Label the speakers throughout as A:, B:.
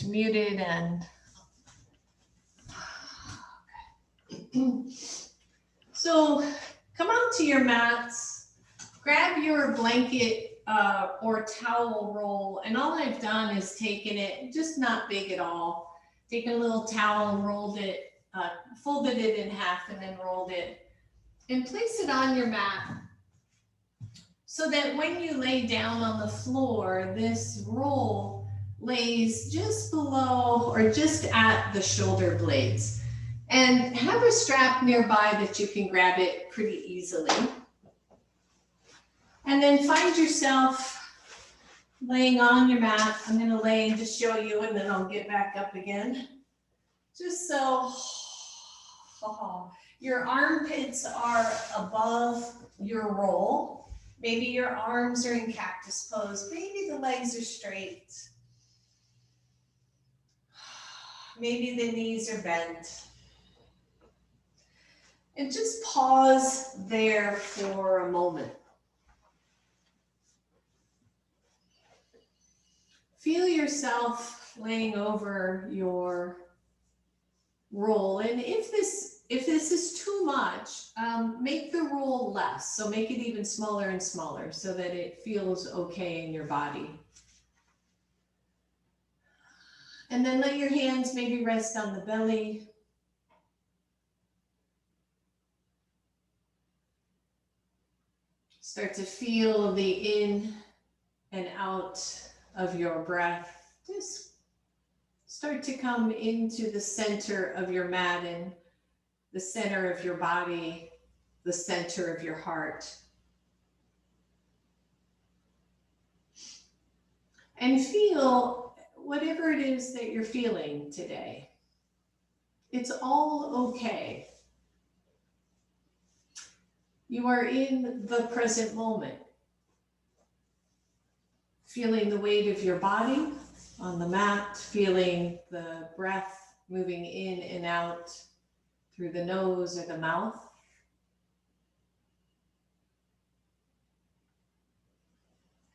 A: muted and so come onto your mats, grab your blanket or towel roll, and all I've done is taken it, just not big at all, taken a little towel and rolled it, folded it in half and then rolled it, and place it on your mat so that when you lay down on the floor, this roll lays just below or just at the shoulder blades. And have a strap nearby that you can grab it pretty easily. And then find yourself laying on your mat. I'm going to lay and just show you, and then I'll get back up again. Just so your armpits are above your roll. Maybe your arms are in cactus pose. Maybe the legs are straight. Maybe the knees are bent. And just pause there for a moment. Feel yourself laying over your roll. And if this is too much, make the roll less. So make it even smaller and smaller so that it feels okay in your body. And then let your hands maybe rest on the belly. Start to feel the in and out of your breath. Just start to come into the center of your mat and the center of your body, the center of your heart. And feel whatever it is that you're feeling today. It's all okay. You are in the present moment, feeling the weight of your body on the mat, feeling the breath moving in and out through the nose or the mouth.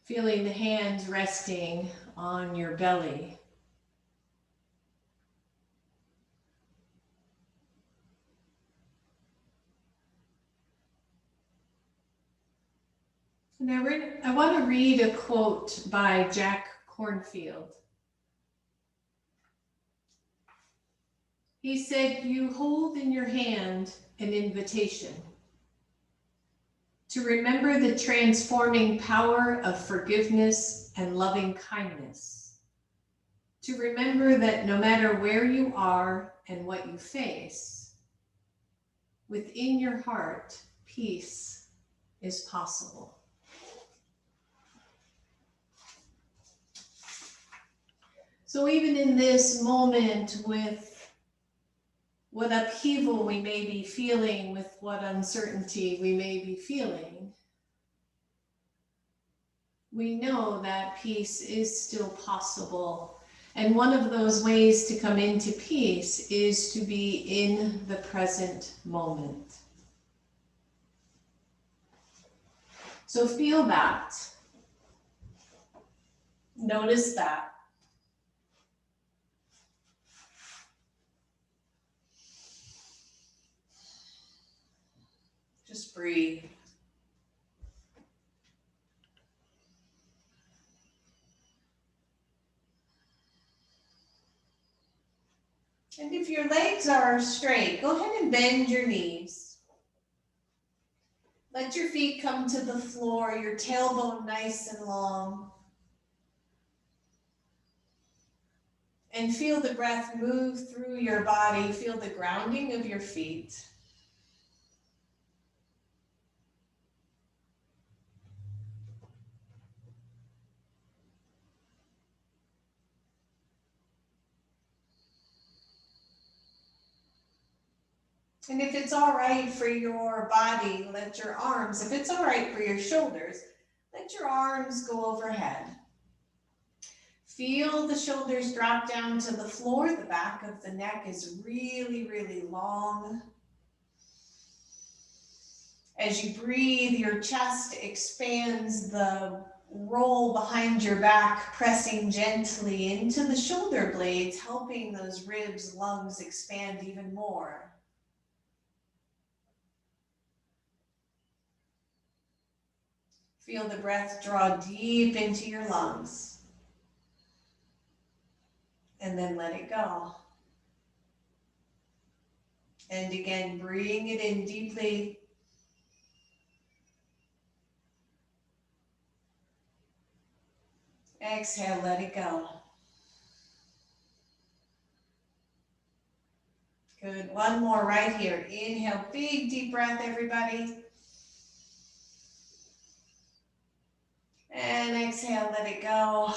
A: Feeling the hands resting on your belly. And I want to read a quote by Jack Cornfield. He said, "You hold in your hand an invitation to remember the transforming power of forgiveness and loving kindness. To remember that no matter where you are and what you face, within your heart, peace is possible." So even in this moment, with what upheaval we may be feeling, with what uncertainty we may be feeling, we know that peace is still possible. And one of those ways to come into peace is to be in the present moment. So feel that. Notice that. Just breathe. And if your legs are straight, go ahead and bend your knees. Let your feet come to the floor, your tailbone nice and long. And feel the breath move through your body. Feel the grounding of your feet. And if it's all right for your body, let your arms, if it's all right for your shoulders, let your arms go overhead. Feel the shoulders drop down to the floor. The back of the neck is really, really long. As you breathe, your chest expands, the roll behind your back, pressing gently into the shoulder blades, helping those ribs, lungs expand even more. Feel the breath draw deep into your lungs. And then let it go. And again, bring it in deeply. Exhale, let it go. Good. One more right here. Inhale, big deep breath, everybody. And exhale, let it go.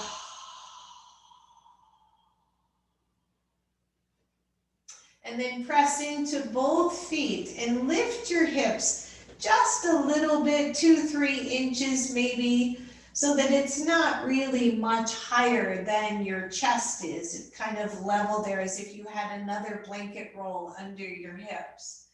A: And then press into both feet and lift your hips just a little bit, 2-3 inches maybe, so that it's not really much higher than your chest is. It's kind of level there as if you had another blanket roll under your hips.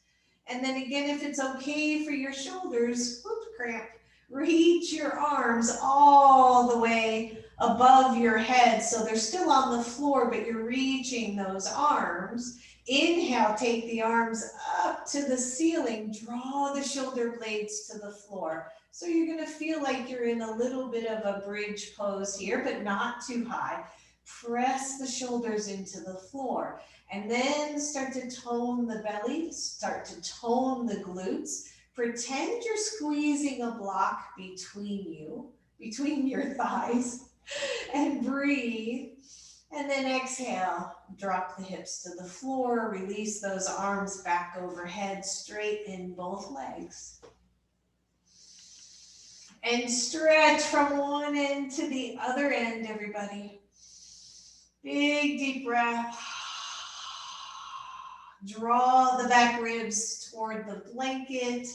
A: And then again, if it's okay for your shoulders, whoop, cramp, reach your arms all the way above your head. So they're still on the floor, but you're reaching those arms. Inhale, take the arms up to the ceiling, draw the shoulder blades to the floor. So you're gonna feel like you're in a little bit of a bridge pose here, but not too high. Press the shoulders into the floor. And then start to tone the belly, start to tone the glutes. Pretend you're squeezing a block between you, between your thighs, and breathe. And then exhale, drop the hips to the floor, release those arms back overhead, straighten both legs. And stretch from one end to the other end, everybody. Big deep breath. Draw the back ribs toward the blanket,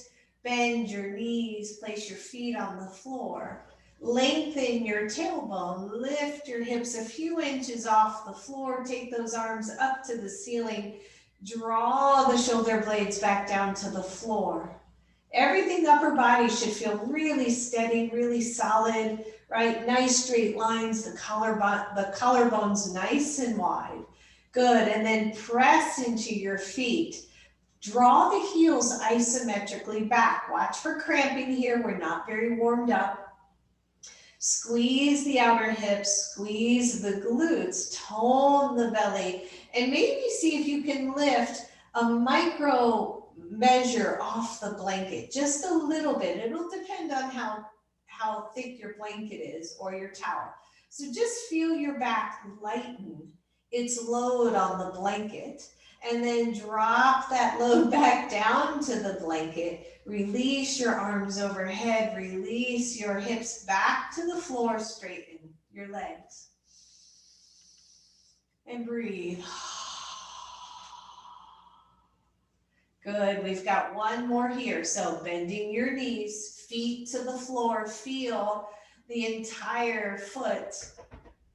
A: bend your knees, place your feet on the floor. Lengthen your tailbone, lift your hips a few inches off the floor, take those arms up to the ceiling, draw the shoulder blades back down to the floor. Everything upper body should feel really steady, really solid, right? Nice straight lines, the collarbone's nice and wide. Good, and then press into your feet. Draw the heels isometrically back. Watch for cramping here, we're not very warmed up. Squeeze the outer hips, squeeze the glutes, tone the belly, and maybe see if you can lift a micro measure off the blanket, just a little bit. It'll depend on how thick your blanket is or your towel. So just feel your back lighten its load on the blanket, and then drop that load back down to the blanket. Release your arms overhead, release your hips back to the floor, straighten your legs. And breathe. Good, we've got one more here. So bending your knees, feet to the floor, feel the entire foot,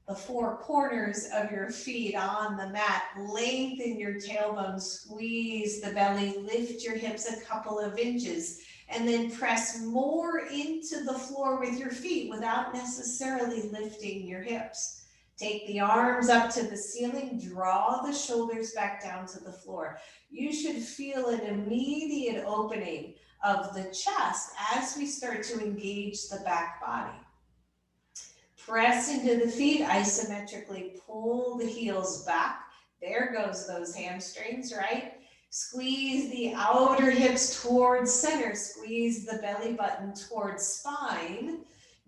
A: the four corners of your feet on the mat. Lengthen your tailbone, squeeze the belly, lift your hips a couple of inches, and then press more into the floor with your feet without necessarily lifting your hips. Take the arms up to the ceiling, draw the shoulders back down to the floor. You should feel an immediate opening of the chest as we start to engage the back body. Press into the feet, isometrically pull the heels back. There goes those hamstrings, right? Squeeze the outer hips towards center. Squeeze the belly button towards spine.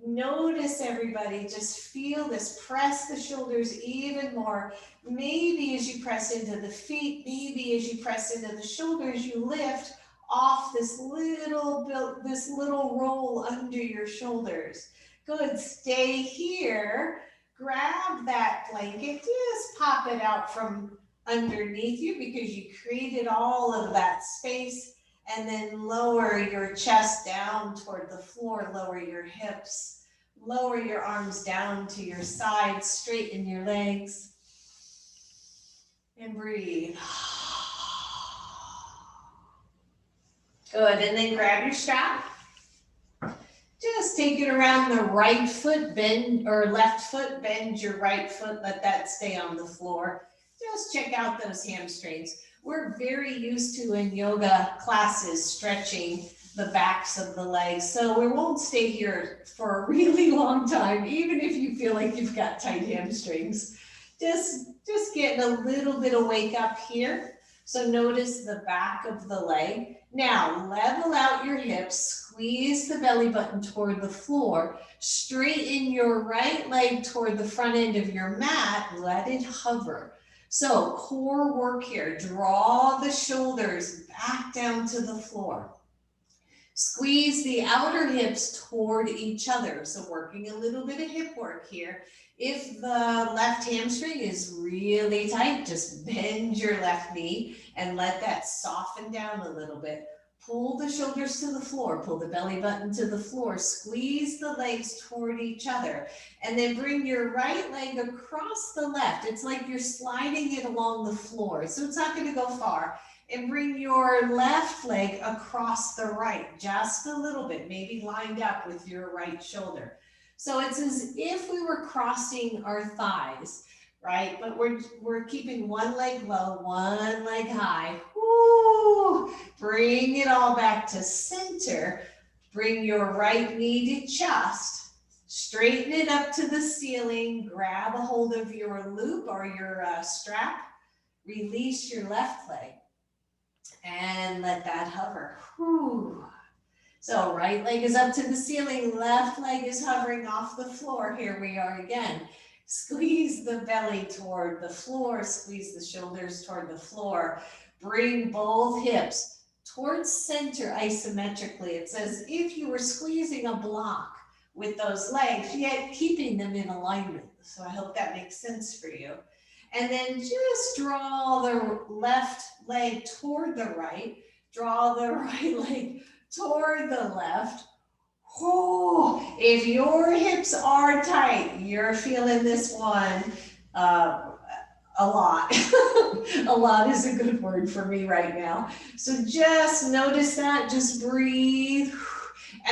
A: Notice, everybody, just feel this. Press the shoulders even more. Maybe as you press into the feet, maybe as you press into the shoulders, you lift off this little roll under your shoulders. Good, stay here, grab that blanket, just pop it out from underneath you because you created all of that space, and then lower your chest down toward the floor, lower your hips, lower your arms down to your sides, straighten your legs, and breathe. Good, and then grab your strap. Just take it around the right foot, bend, or left foot, bend your right foot, let that stay on the floor. Just check out those hamstrings. We're very used to in yoga classes stretching the backs of the legs, so we won't stay here for a really long time, even if you feel like you've got tight hamstrings. Just getting a little bit of wake up here. So notice the back of the leg. Now level out your hips, squeeze the belly button toward the floor, straighten your right leg toward the front end of your mat, let it hover. So core work here, draw the shoulders back down to the floor. Squeeze the outer hips toward each other. So working a little bit of hip work here. If the left hamstring is really tight, just bend your left knee and let that soften down a little bit. Pull the shoulders to the floor, pull the belly button to the floor, squeeze the legs toward each other, and then bring your right leg across the left. It's like you're sliding it along the floor, so it's not going to go far. And bring your left leg across the right, just a little bit, maybe lined up with your right shoulder. So it's as if we were crossing our thighs, right? But we're keeping one leg low, one leg high. Woo! Bring it all back to center. Bring your right knee to chest. Straighten it up to the ceiling. Grab a hold of your loop or your strap. Release your left leg. And let that hover. Whew. So right leg is up to the ceiling, left leg is hovering off the floor. Here we are again. Squeeze the belly toward the floor, squeeze the shoulders toward the floor. Bring both hips towards center isometrically. It's as if you were squeezing a block with those legs, yet keeping them in alignment. So I hope that makes sense for you. And then just draw the left leg toward the right, draw the right leg toward the left. Oh, if your hips are tight, you're feeling this one a lot. A lot is a good word for me right now. So just notice that, just breathe,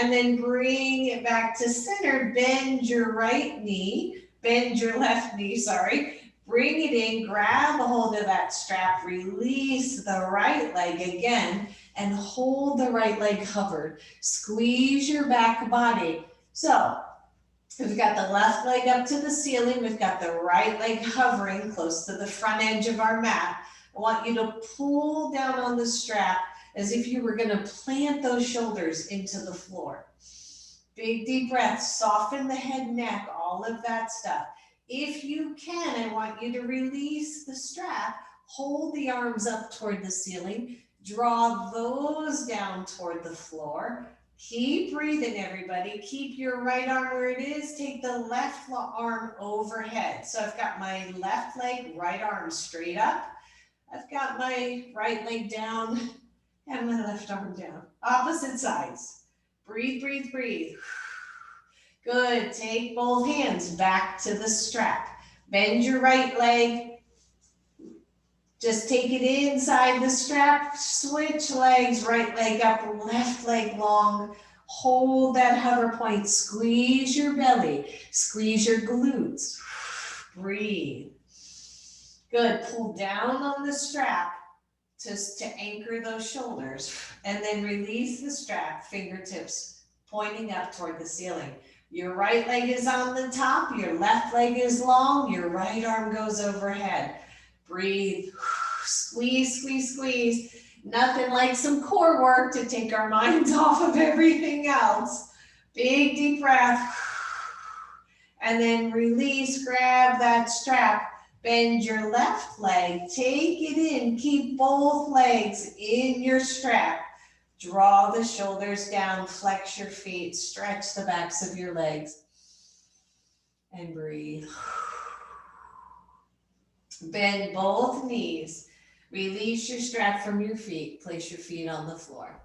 A: and then bring it back to center. Bend your right knee, bend your left knee, sorry. Bring it in, grab a hold of that strap, release the right leg again, and hold the right leg covered. Squeeze your back body. So we've got the left leg up to the ceiling. We've got the right leg hovering close to the front edge of our mat. I want you to pull down on the strap as if you were going to plant those shoulders into the floor. Big deep breath, soften the head, neck, all of that stuff. If you can, I want you to release the strap, hold the arms up toward the ceiling, draw those down toward the floor. Keep breathing, everybody. Keep your right arm where it is. Take the left arm overhead. So I've got my left leg, right arm straight up. I've got my right leg down and my left arm down. Opposite sides. Breathe, breathe, breathe. Good. Take both hands back to the strap. Bend your right leg. Just take it inside the strap. Switch legs. Right leg up, left leg long. Hold that hover point. Squeeze your belly. Squeeze your glutes. Breathe. Good. Pull down on the strap to anchor those shoulders. And then release the strap, fingertips pointing up toward the ceiling. Your right leg is on the top, your left leg is long, your right arm goes overhead. Breathe, squeeze, squeeze, squeeze. Nothing like some core work to take our minds off of everything else. Big deep breath. And then release, grab that strap. Bend your left leg, take it in, keep both legs in your strap. Draw the shoulders down, flex your feet, stretch the backs of your legs, and breathe. Bend both knees, release your strap from your feet, place your feet on the floor.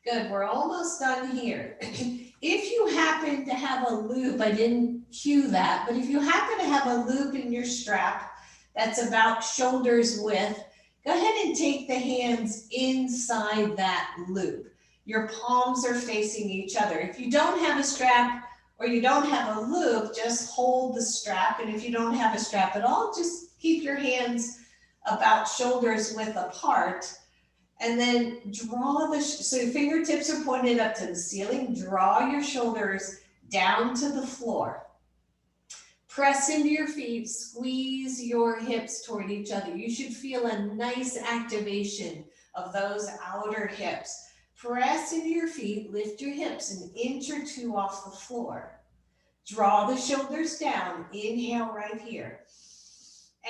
A: Good, we're almost done here. If you happen to have a loop, I didn't cue that, but if you happen to have a loop in your strap that's about shoulders width, go ahead and take the hands inside that loop. Your palms are facing each other. If you don't have a strap or you don't have a loop, just hold the strap. And if you don't have a strap at all, just keep your hands about shoulders width apart. And then draw so your fingertips are pointed up to the ceiling. Draw your shoulders down to the floor. Press into your feet, squeeze your hips toward each other. You should feel a nice activation of those outer hips. Press into your feet, lift your hips an inch or two off the floor. Draw the shoulders down, inhale right here.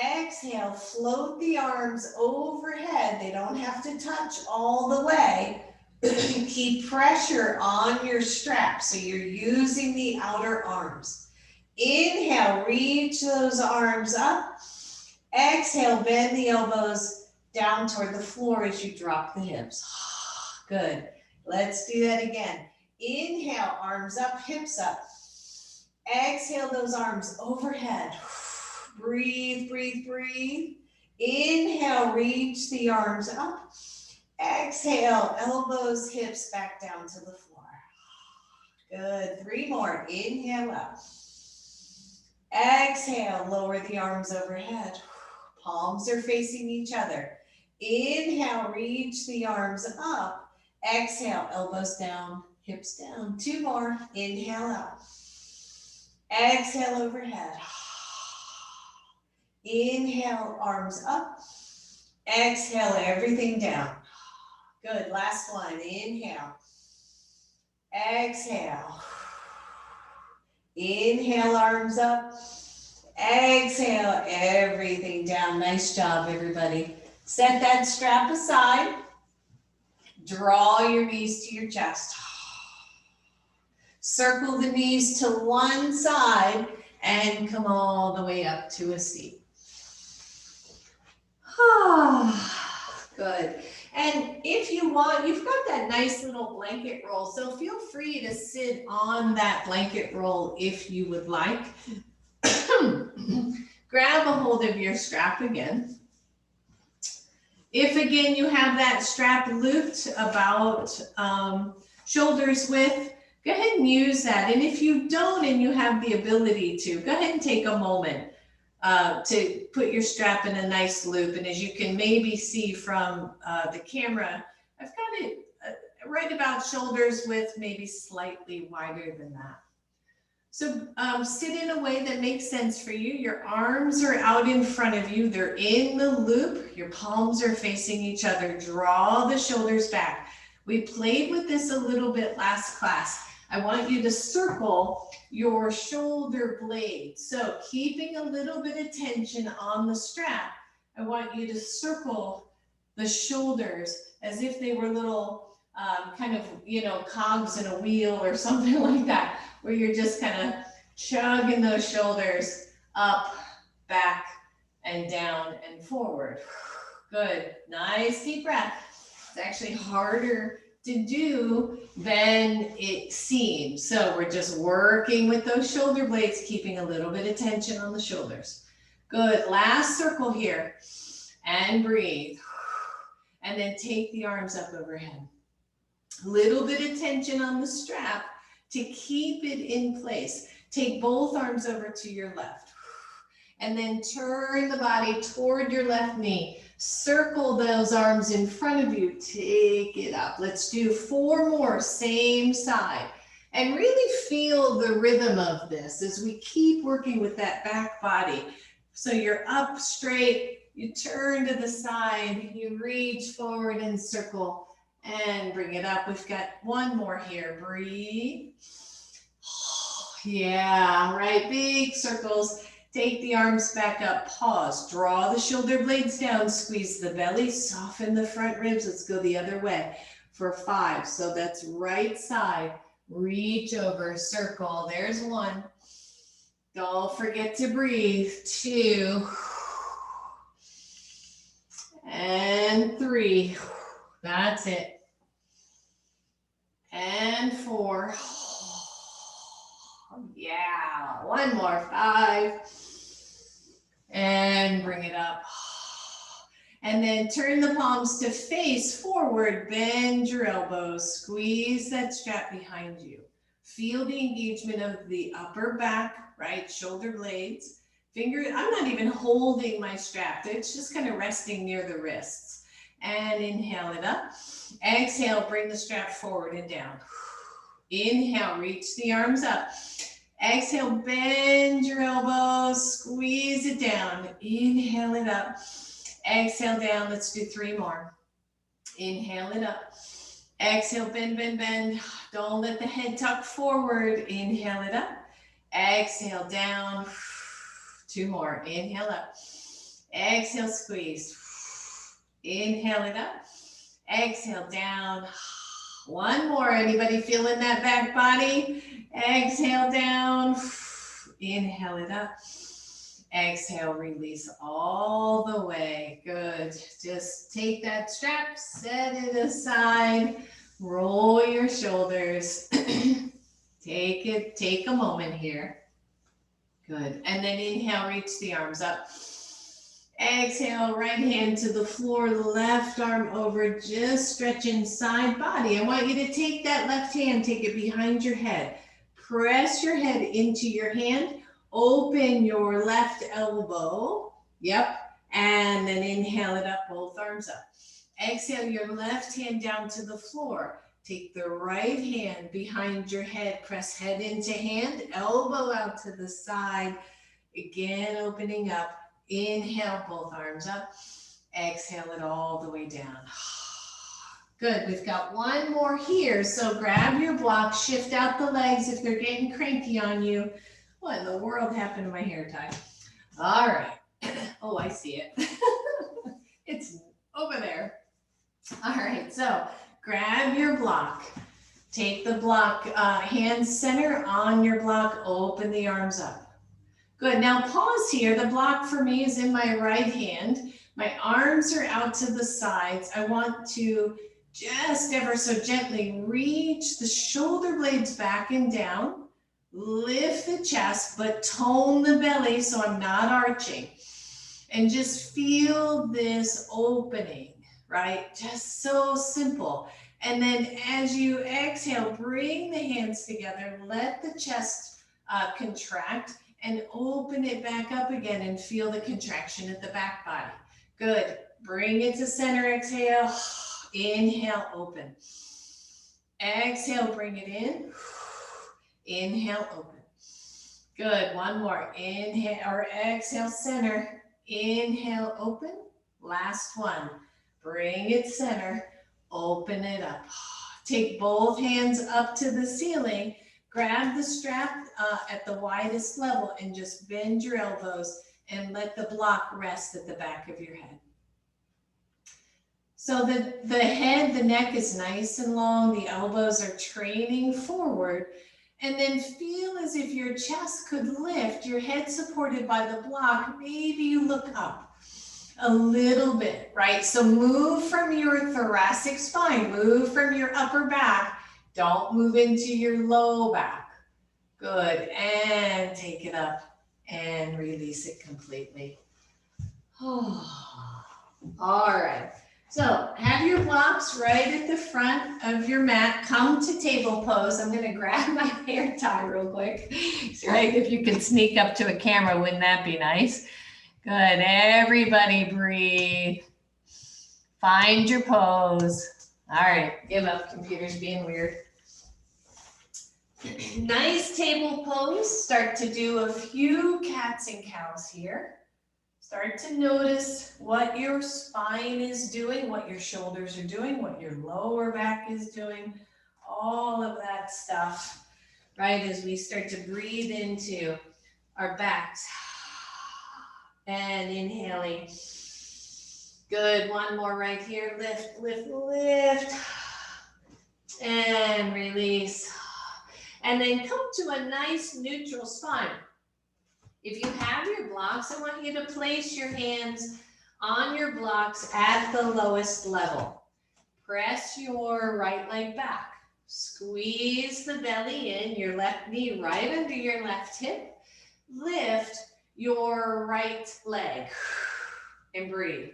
A: Exhale, float the arms overhead. They don't have to touch all the way. Keep pressure on your strap, so you're using the outer arms. Inhale, reach those arms up. Exhale, bend the elbows down toward the floor as you drop the hips. Good. Let's do that again. Inhale, arms up, hips up. Exhale, those arms overhead. Breathe, breathe, breathe. Inhale, reach the arms up. Exhale, elbows, hips back down to the floor. Good. 3 more. Inhale up. Exhale, lower the arms overhead. Palms are facing each other. Inhale, reach the arms up. Exhale, elbows down, hips down. 2 more. Inhale up. Exhale, overhead. Inhale, arms up. Exhale, everything down. Good. Last one. Inhale. Exhale. Inhale, arms up. Exhale, everything down. Nice job, everybody. Set that strap aside. Draw your knees to your chest. Circle the knees to one side and come all the way up to a seat. Good. And if you want, you've got that nice little blanket roll, so feel free to sit on that blanket roll if you would like. Grab a hold of your strap again. If again you have that strap looped about shoulders width, go ahead and use that. And if you don't and you have the ability to, go ahead and take a moment to put your strap in a nice loop. And as you can maybe see from the camera, I've got it right about shoulders width, maybe slightly wider than that. So sit in a way that makes sense for you. Your arms are out in front of you. They're in the loop. Your palms are facing each other. Draw the shoulders back. We played with this a little bit last class. I want you to circle your shoulder blades. So keeping a little bit of tension on the strap, I want you to circle the shoulders as if they were little kind of, cogs in a wheel or something like that, where you're just kind of chugging those shoulders up, back, and down and forward. Good. Nice deep breath. It's actually harder to do than it seems. So we're just working with those shoulder blades, keeping a little bit of tension on the shoulders. Good. Last circle here. And breathe. And then take the arms up overhead. Little bit of tension on the strap to keep it in place. Take both arms over to your left. And then turn the body toward your left knee. Circle those arms in front of you. Take it up. Let's do 4 more, same side. And really feel the rhythm of this as we keep working with that back body. So you're up straight, you turn to the side, you reach forward and circle. And bring it up. We've got 1 more here. Breathe. Yeah, right. Big circles. Take the arms back up. Pause. Draw the shoulder blades down. Squeeze the belly. Soften the front ribs. Let's go the other way for 5. So that's right side. Reach over. Circle. There's 1. Don't forget to breathe. 2. And 3. That's it. And 4. Yeah. 1 more. 5. And bring it up. And then turn the palms to face forward, bend your elbows, squeeze that strap behind you. Feel the engagement of the upper back, right, shoulder blades. Finger, I'm not even holding my strap. It's just kind of resting near the wrists. And inhale it up. Exhale, bring the strap forward and down. Inhale, reach the arms up. Exhale, bend your elbows, squeeze it down. Inhale it up. Exhale down. Let's do 3 more. Inhale it up. Exhale, bend, bend, bend. Don't let the head tuck forward. Inhale it up. Exhale down. 2 more. Inhale up. Exhale, squeeze. Inhale it up. Exhale down. 1 more. Anybody feeling that back body? Exhale down. Inhale it up. Exhale, release all the way. Good. Just take that strap, set it aside, roll your shoulders. Take a moment here. Good. And then inhale, reach the arms up. Exhale, right hand to the floor, left arm over, just stretch inside body. I want you to take that left hand, take it behind your head. Press your head into your hand. Open your left elbow. Yep. And then inhale it up, both arms up. Exhale your left hand down to the floor. Take the right hand behind your head. Press head into hand, elbow out to the side. Again, opening up. Inhale, both arms up. Exhale it all the way down. Good. We've got 1 more here. So grab your block, shift out the legs if they're getting cranky on you. What in the world happened to my hair tie? All right. Oh, I see it. It's over there. All right. So grab your block. Take the block, hand center on your block. Open the arms up. Good. Now pause here. The block for me is in my right hand. My arms are out to the sides. I want to just ever so gently reach the shoulder blades back and down. Lift the chest, but tone the belly so I'm not arching. And just feel this opening, right? Just so simple. And then as you exhale, bring the hands together, let the chest contract and open it back up again and feel the contraction at the back body. Good. Bring it to center, exhale. Inhale, open. Exhale, bring it in. Inhale, open. Good. 1 more. Inhale or exhale, center. Inhale, open. Last one. Bring it center. Open it up. Take both hands up to the ceiling. Grab the strap at the widest level and just bend your elbows and let the block rest at the back of your head. So the head, the neck is nice and long. The elbows are training forward. And then feel as if your chest could lift, your head supported by the block. Maybe you look up a little bit, right? So move from your thoracic spine, move from your upper back. Don't move into your low back. Good. And take it up and release it completely. Oh. All right. So have your blocks right at the front of your mat. Come to table pose. I'm going to grab my hair tie real quick. Right? If you could sneak up to a camera, wouldn't that be nice? Good. Everybody breathe. Find your pose. All right. Give up. Computer's being weird. Nice table pose. Start to do a few cats and cows here. Start to notice what your spine is doing, what your shoulders are doing, what your lower back is doing, all of that stuff, right? As we start to breathe into our backs and inhaling. Good, 1 more right here. Lift, lift, lift, and release. And then come to a nice neutral spine. If you have your blocks, I want you to place your hands on your blocks at the lowest level. Press your right leg back. Squeeze the belly in, your left knee right under your left hip. Lift your right leg and breathe.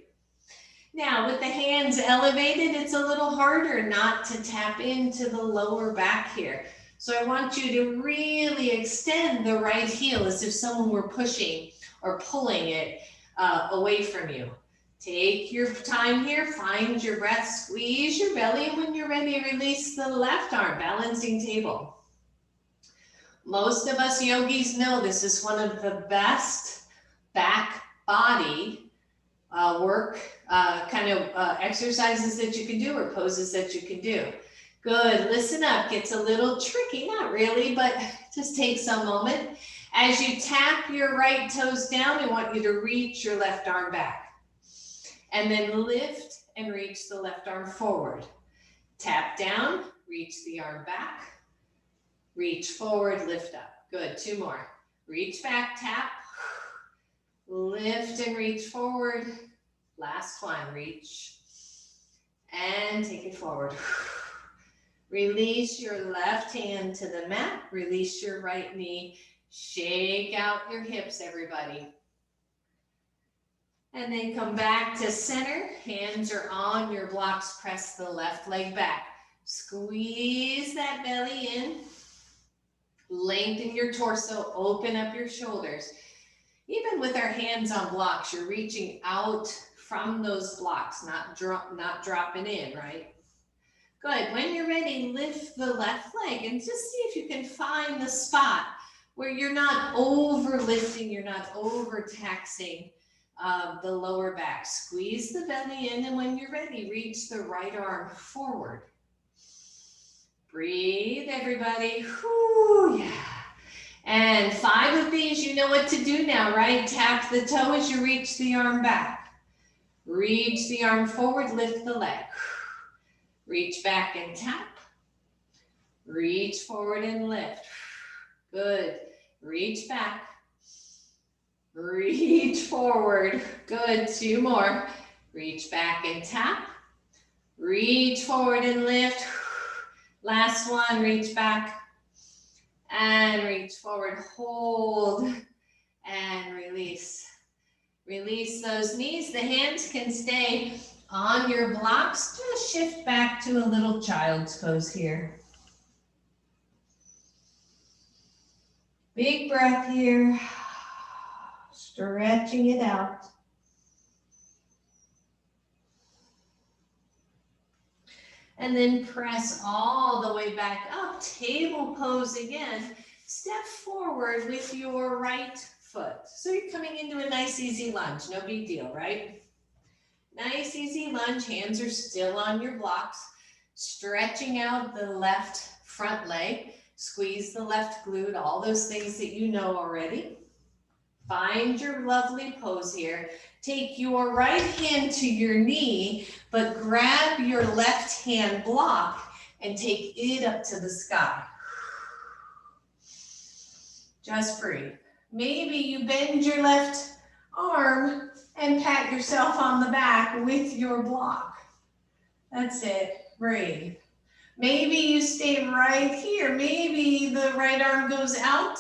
A: Now, with the hands elevated, it's a little harder not to tap into the lower back here. So I want you to really extend the right heel as if someone were pushing or pulling it away from you. Take your time here, find your breath, squeeze your belly, and when you're ready, release the left arm, balancing table. Most of us yogis know this is one of the best back body exercises that you can do or poses that you can do. Good, listen up, gets a little tricky, not really, but just takes a moment. As you tap your right toes down, I want you to reach your left arm back. And then lift and reach the left arm forward. Tap down, reach the arm back. Reach forward, lift up. Good, 2 more. Reach back, tap. Lift and reach forward. Last one, reach. And take it forward. Release your left hand to the mat. Release your right knee. Shake out your hips, everybody. And then come back to center. Hands are on your blocks. Press the left leg back. Squeeze that belly in. Lengthen your torso. Open up your shoulders. Even with our hands on blocks, you're reaching out from those blocks, not dropping in, right? Good. When you're ready, lift the left leg and just see if you can find the spot where you're not over lifting, you're not over taxing the lower back. Squeeze the belly in, and when you're ready, reach the right arm forward. Breathe, everybody. Whew, yeah. And 5 of these, you know what to do now, right? Tap the toe as you reach the arm back. Reach the arm forward, lift the leg. Reach back and tap. Reach forward and lift. Good. Reach back. Reach forward. Good. 2 more. Reach back and tap. Reach forward and lift. Last one. Reach back. And reach forward, hold, and release. Release those knees. The hands can stay on your blocks. Just shift back to a little child's pose here. Big breath here. Stretching it out. And then press all the way back up, table pose again. Step forward with your right foot. So you're coming into a nice easy lunge, no big deal, right? Nice easy lunge, hands are still on your blocks. Stretching out the left front leg, squeeze the left glute, all those things that you know already. Find your lovely pose here. Take your right hand to your knee, but grab your left hand block and take it up to the sky. Just breathe. Maybe you bend your left arm and pat yourself on the back with your block. That's it. Breathe. Maybe you stay right here. Maybe the right arm goes out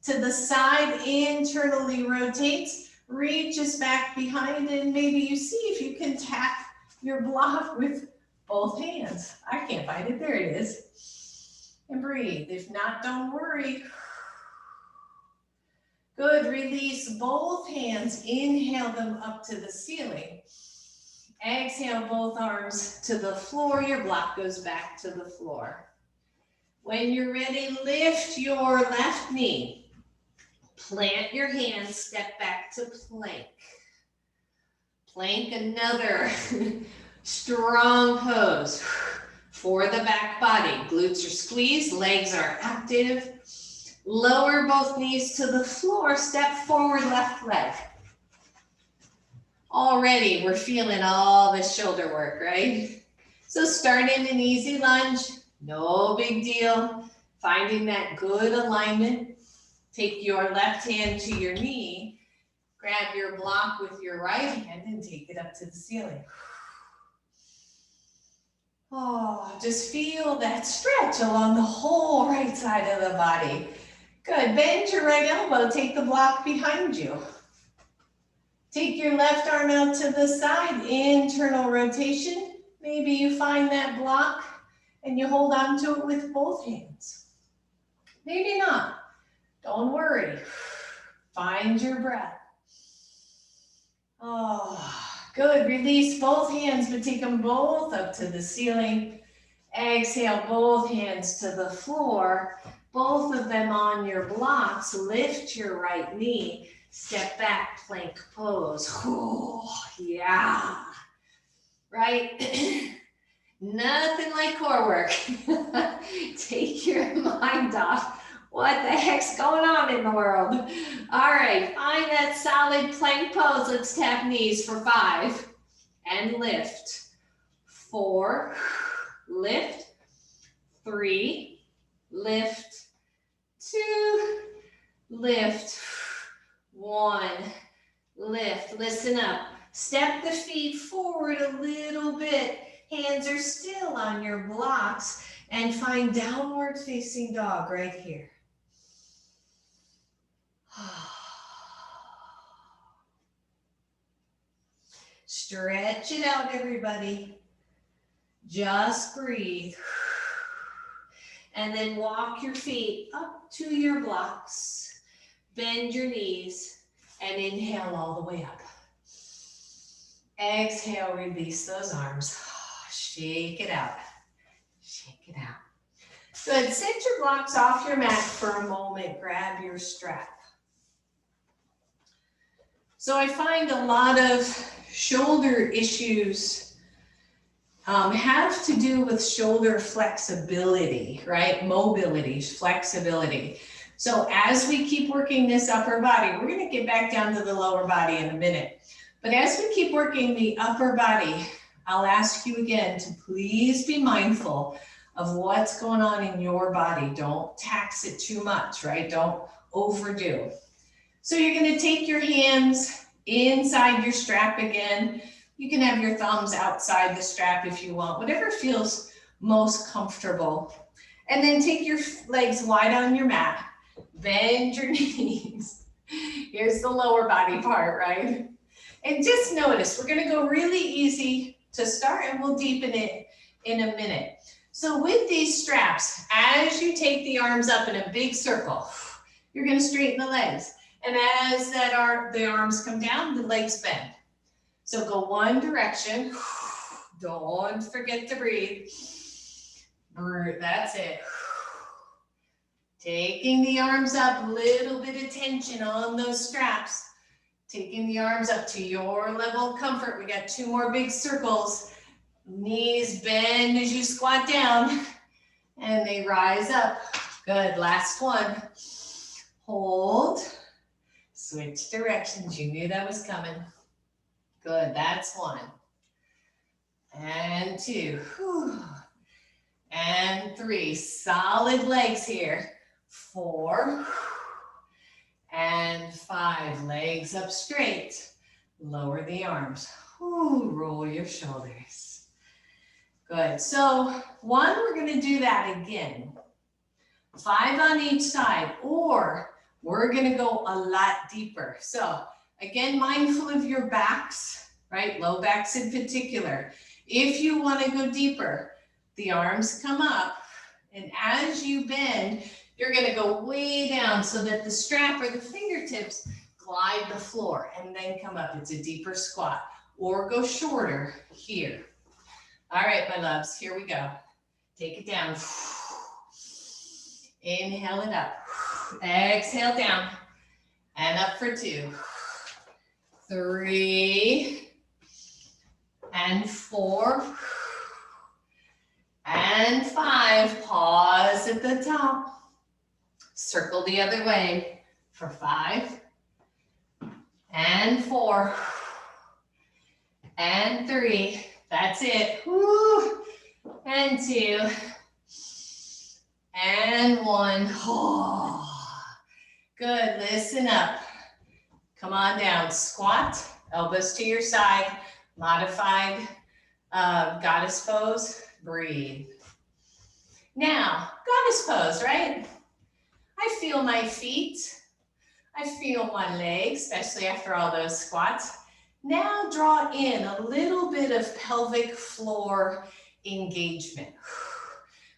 A: to the side, internally rotates, reaches back behind, and maybe you see if you can tap your block with both hands. I can't find it. There it is. And breathe. If not, don't worry. Good. Release both hands. Inhale them up to the ceiling. Exhale both arms to the floor. Your block goes back to the floor. When you're ready, lift your left knee. Plant your hands, step back to plank. Plank, another strong pose for the back body. Glutes are squeezed, legs are active. Lower both knees to the floor, step forward, left leg. Already, we're feeling all the shoulder work, right? So start in an easy lunge, no big deal. Finding that good alignment. Take your left hand to your knee, grab your block with your right hand and take it up to the ceiling. Oh, just feel that stretch along the whole right side of the body. Good, bend your right elbow, take the block behind you. Take your left arm out to the side, internal rotation. Maybe you find that block and you hold on to it with both hands. Maybe not. Don't worry. Find your breath. Oh, good. Release both hands, but take them both up to the ceiling. Exhale, both hands to the floor. Both of them on your blocks. Lift your right knee. Step back, plank pose. Oh, yeah. Right? Nothing like core work. Take your mind off what the heck's going on in the world. All right, find that solid plank pose. Let's tap knees for 5 and lift. 4, lift. 3, lift. 2, lift. 1, lift. Listen up. Step the feet forward a little bit. Hands are still on your blocks and find downward facing dog right here. Stretch it out, everybody. Just breathe. And then walk your feet up to your blocks. Bend your knees and inhale all the way up. Exhale, release those arms. Shake it out. Shake it out. Good. Set your blocks off your mat for a moment. Grab your strap. So I find a lot of shoulder issues have to do with shoulder flexibility, right? Mobility, flexibility. So as we keep working this upper body, we're going to get back down to the lower body in a minute. But as we keep working the upper body, I'll ask you again to please be mindful of what's going on in your body. Don't tax it too much, right? Don't overdo. So you're going to take your hands inside your strap again. You can have your thumbs outside the strap if you want, whatever feels most comfortable. And then take your legs wide on your mat. Bend your knees. Here's the lower body part, right? And just notice, we're going to go really easy to start and we'll deepen it in a minute. So with these straps, as you take the arms up in a big circle, you're going to straighten the legs. And as the arms come down, the legs bend. So go one direction. Don't forget to breathe. That's it. Taking the arms up, little bit of tension on those straps. Taking the arms up to your level of comfort. We got 2 more big circles. Knees bend as you squat down and they rise up. Good, last one. Hold, switch directions. You knew that was coming. Good, that's 1. And 2. And 3, solid legs here. 4. And 5, legs up straight. Lower the arms. Roll your shoulders. Good. So 1, we're going to do that again. 5 on each side, or we're going to go a lot deeper. So again, mindful of your backs, right? Low backs in particular. If you want to go deeper, the arms come up, and as you bend, you're going to go way down so that the strap or the fingertips glide the floor and then come up. It's a deeper squat, or go shorter here. All right, my loves, here we go. Take it down. Inhale it up. Exhale down and up for 2, 3, and 4, and 5. Pause at the top. Circle the other way for 5, and 4, and 3. That's it. Woo. And 2, and 1. Oh. Good. Listen up. Come on down. Squat. Elbows to your side. Modified goddess pose. Breathe. Now, goddess pose, right? I feel my feet. I feel my legs, especially after all those squats. Now draw in a little bit of pelvic floor engagement,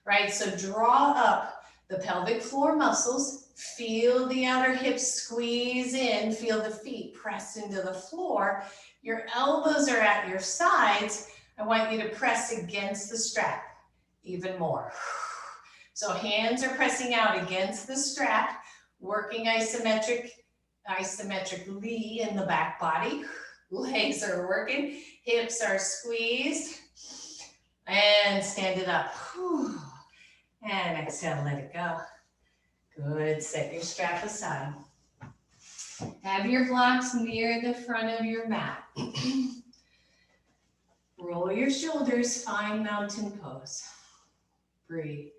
A: right? So draw up the pelvic floor muscles, feel the outer hips squeeze in, feel the feet press into the floor. Your elbows are at your sides. I want you to press against the strap even more. So hands are pressing out against the strap, working isometrically in the back body. Legs are working, hips are squeezed, and stand it up. And exhale, let it go. Good, set your strap aside. Have your blocks near the front of your mat. Roll your shoulders, find mountain pose. Breathe.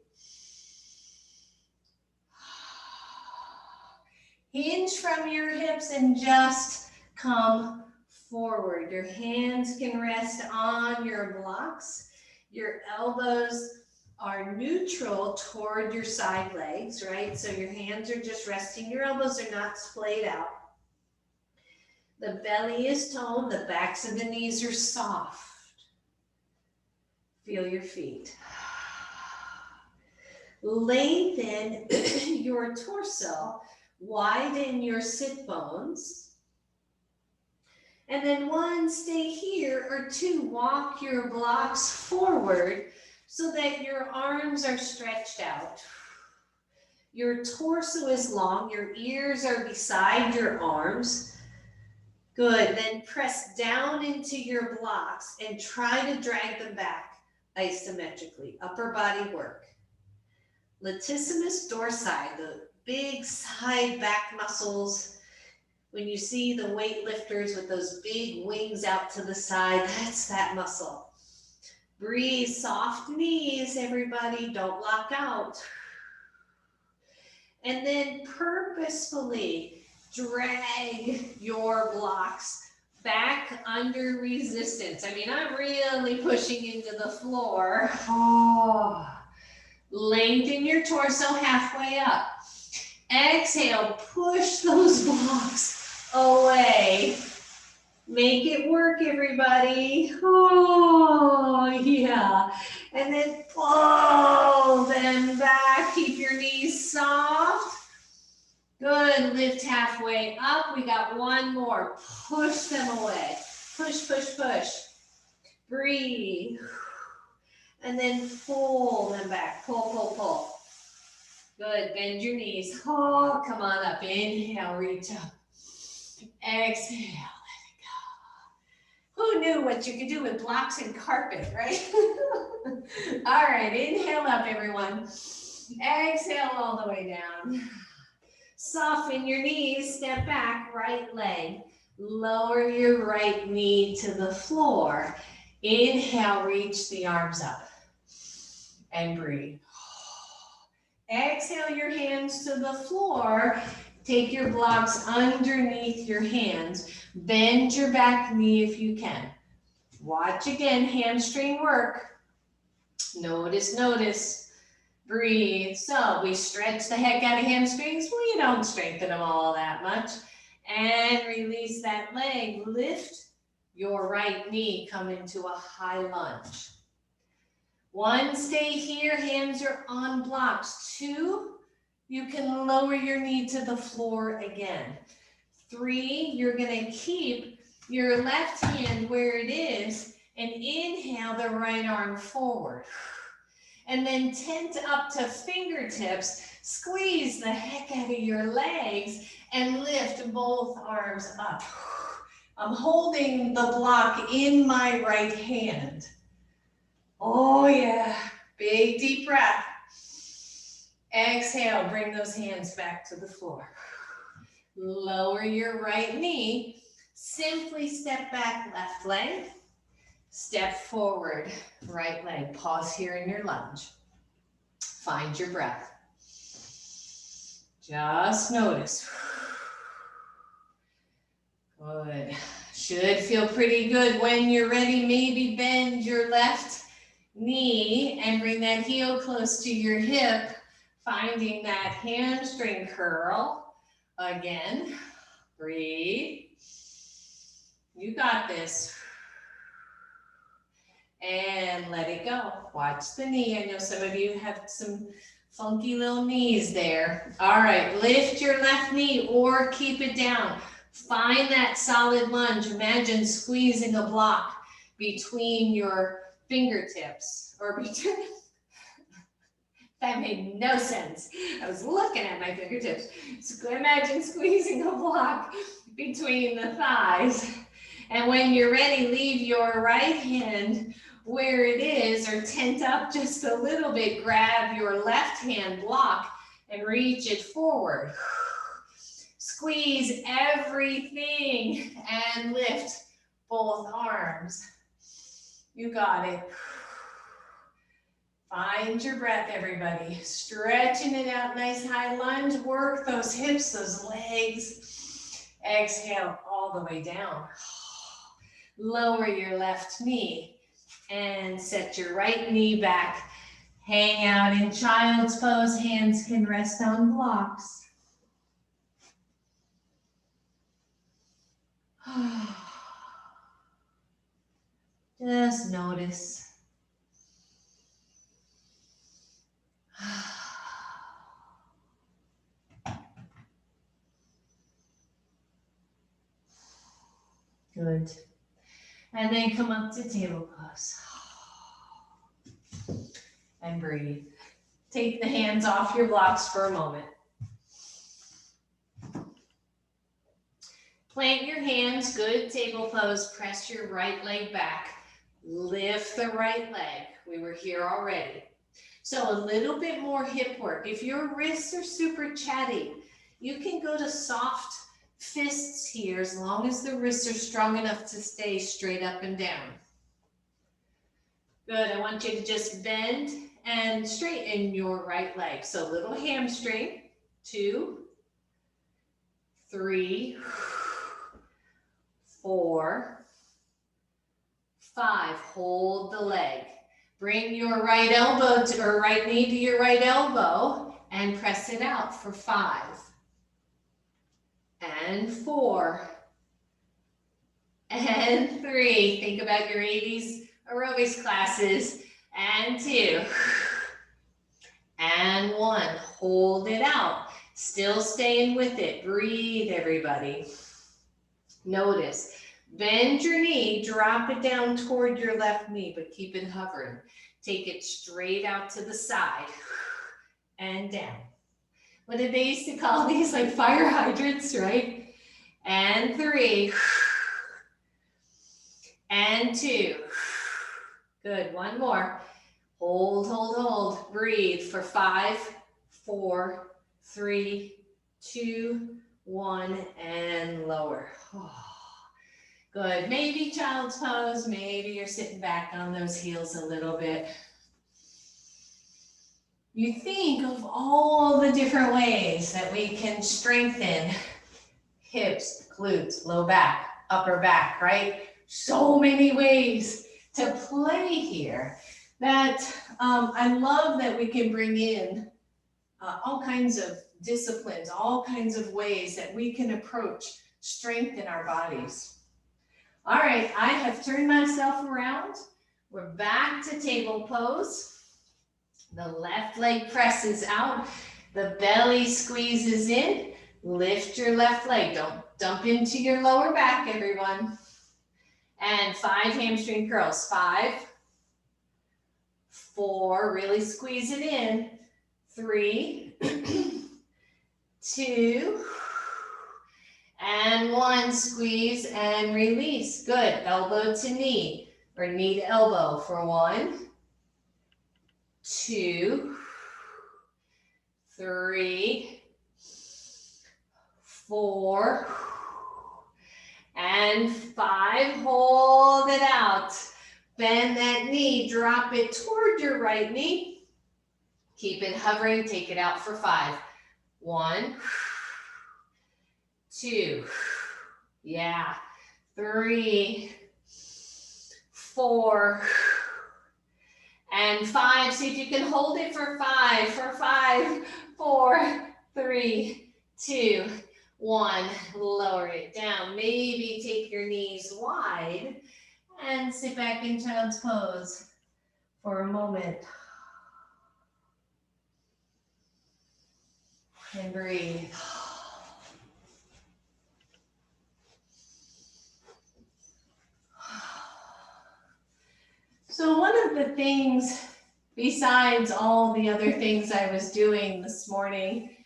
A: Hinge from your hips and just come forward. Your hands can rest on your blocks. Your elbows are neutral toward your side legs, right? So your hands are just resting. Your elbows are not splayed out. The belly is toned. The backs of the knees are soft. Feel your feet. Lengthen your torso. Widen your sit bones. And then 1, stay here, or 2, walk your blocks forward so that your arms are stretched out. Your torso is long, your ears are beside your arms. Good, then press down into your blocks and try to drag them back isometrically, upper body work. Latissimus dorsi, the big side back muscles. When you see the weightlifters with those big wings out to the side, that's that muscle. Breathe, soft knees, everybody, don't lock out. And then purposefully drag your blocks back under resistance. I mean, I'm really pushing into the floor. Lengthen your torso halfway up. Exhale, push those blocks away. Make it work, everybody. Oh, yeah. And then pull them back. Keep your knees soft. Good. Lift halfway up. We got 1 more. Push them away. Push, push, push. Breathe. And then pull them back. Pull, pull, pull. Good, bend your knees. Oh, come on up. Inhale, reach up. Exhale, let it go. Who knew what you could do with blocks and carpet, right? All right, inhale up, everyone. Exhale all the way down. Soften your knees, step back, right leg. Lower your right knee to the floor. Inhale, reach the arms up. And breathe. Exhale your hands to the floor. Take your blocks underneath your hands. Bend your back knee if you can. Watch again, hamstring work. Notice, notice. Breathe. So we stretch the heck out of hamstrings. We don't strengthen them all that much. And release that leg. Lift your right knee. Come into a high lunge. 1, stay here, hands are on blocks. 2, you can lower your knee to the floor again. 3, you're gonna keep your left hand where it is and inhale the right arm forward. And then tent up to fingertips, squeeze the heck out of your legs and lift both arms up. I'm holding the block in my right hand. Oh yeah, big deep breath. Exhale, bring those hands back to the floor. Lower your right knee. Simply step back, left leg. Step forward, right leg. Pause here in your lunge. Find your breath. Just notice. Good. Should feel pretty good. When you're ready, maybe bend your left knee and bring that heel close to your hip, finding that hamstring curl. Again, breathe. You got this. And let it go. Watch the knee. I know some of you have some funky little knees there. All right, lift your left knee or keep it down. Find that solid lunge. Imagine squeezing a block between your fingertips or between. That made no sense. I was looking at my fingertips. So imagine squeezing a block between the thighs. And when you're ready, leave your right hand where it is or tent up just a little bit. Grab your left hand block and reach it forward. Squeeze everything and lift both arms. You got it. Find your breath, everybody. Stretching it out, nice high lunge. Work those hips, those legs. Exhale all the way down. Lower your left knee and set your right knee back. Hang out in child's pose. Hands can rest on blocks. Just notice. Good. And then come up to table pose. And breathe. Take the hands off your blocks for a moment. Plant your hands, good table pose. Press your right leg back. Lift the right leg. We were here already. So a little bit more hip work. If your wrists are super chatty, you can go to soft fists here as long as the wrists are strong enough to stay straight up and down. Good, I want you to just bend and straighten your right leg. So little hamstring, 2, 3, 4, 5. Hold the leg. Bring your right elbow to, or right knee to your right elbow and press it out for 5. And 4. And 3. Think about your 80s aerobics classes. And 2. And 1. Hold it out. Still staying with it. Breathe, everybody. Notice. Bend your knee. Drop it down toward your left knee, but keep it hovering. Take it straight out to the side. And down. What did they used to call these? Like fire hydrants, right? And 3. And 2. Good, 1 more. Hold, hold, hold. Breathe for 5, 4, 3, 2, 1, and lower. Good, maybe child's pose. Maybe you're sitting back on those heels a little bit. You think of all the different ways that we can strengthen hips, glutes, low back, upper back, right? So many ways to play here that I love that we can bring in all kinds of disciplines, all kinds of ways that we can approach strength in our bodies. All right, I have turned myself around. We're back to table pose. The left leg presses out. The belly squeezes in. Lift your left leg. Don't dump into your lower back, everyone. And 5 hamstring curls. 5, 4, really squeeze it in. 3, 2, and 1. Squeeze and release. Good. Elbow to knee or knee to elbow for 1, 2, 3, 4, and 5. Hold it out. Bend that knee. Drop it toward your right knee. Keep it hovering. Take it out for 5. 1, 2, yeah, 3, 4, and 5. See if you can hold it for 5, 4, 3, 2, 1, lower it down. Maybe take your knees wide and sit back in child's pose for a moment. And breathe. So one of the things, besides all the other things I was doing this morning,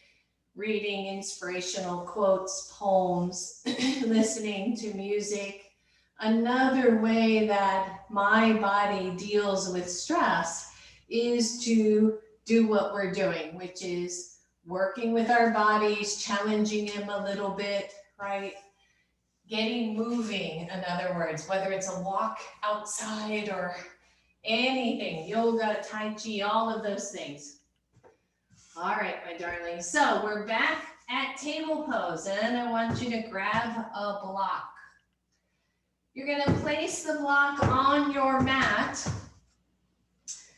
A: reading inspirational quotes, poems, listening to music, another way that my body deals with stress is to do what we're doing, which is working with our bodies, challenging them a little bit, right? Getting moving, in other words, whether it's a walk outside or anything, yoga, tai chi, all of those things. All right, my darling. So we're back at table pose, and I want you to grab a block. You're going to place the block on your mat